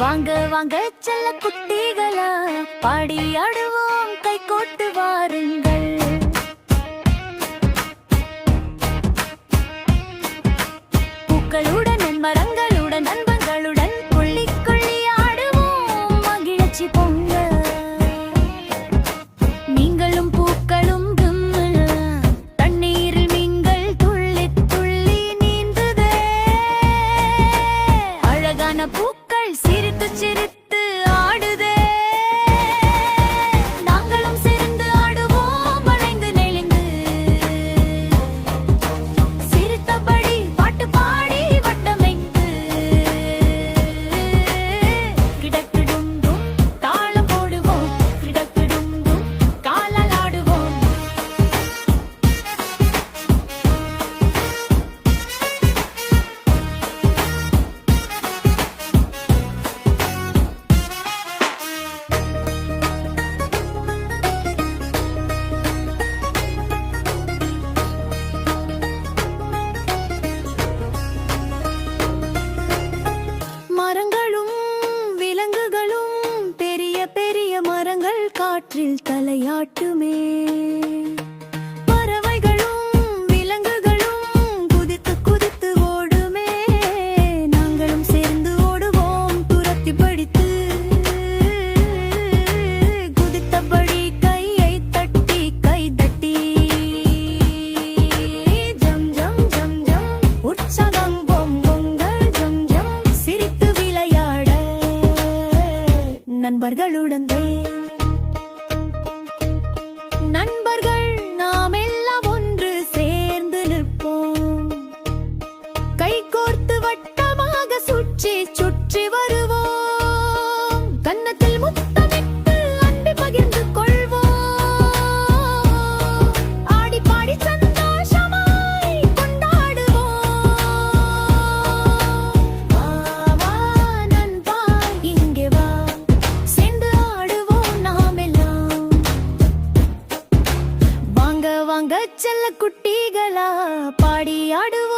வாங்க வாங்க செல்ல குட்டிகளா, பாடி ஆடுவோம் கை கோட்டு வாருங்கள். பூக்களுடன் மரங்களுடன் நண்பர்களுடன் கொள்ளி கொள்ளி ஆடுவோம் மகிழ்ச்சி பொங்க. நீங்களும் பூக்களும் தண்ணீரில் மீன்கள் துள்ளி துள்ளி நீந்துதே. அழகான பூக்கள் சிரித்து சிரித்து ஆடுதே. நாங்களும் சேர்ந்து ஆடுவோம் வளைந்து நெளிந்து, சிரித்தபடி பாட்டு பாடி வட்டமைத்து. கிடக்கிடும் தாளம் போடுவோம், கிடக்கிடும் காலால் ஆடுவோம். மரங்களும் விலங்குகளும் பெரிய பெரிய மரங்கள் காற்றில் தலையாட்டுமே. பறவைகளும் விலங்குகளும் குதித்து குதித்து ஓடுமே. நாங்களும் சேர்ந்து ஓடுவோம் துரத்தி படித்து. குதித்தபடி கையை தட்டி கை தட்டி ஜம் ஜம் ஜம் ஜம் உற்சாகம் பொங்கல் ஜம் ஜம் சிரித்து விளையாட நண்பர்களுடன். நண்பர்கள் நாம் எல்லாம் ஒன்று சேர்ந்து நிற்போம். கை கோர்த்து வட்டமாக சுற்றி சுற்றி வருவோம். கன்னத்தில் முத்தமிட்டு அன்பை பகிர்ந்து கொள்வோம். ஆடி பாடி சந்தோஷமாய் கொண்டாடுவோம். வா வா நண்பா இங்கே வா, சேர்ந்து ஆடுவோம் நாம் எல்லாம். வாங்க வாங்க செல்ல குட்டிகளா, பாடி ஆடுவோம்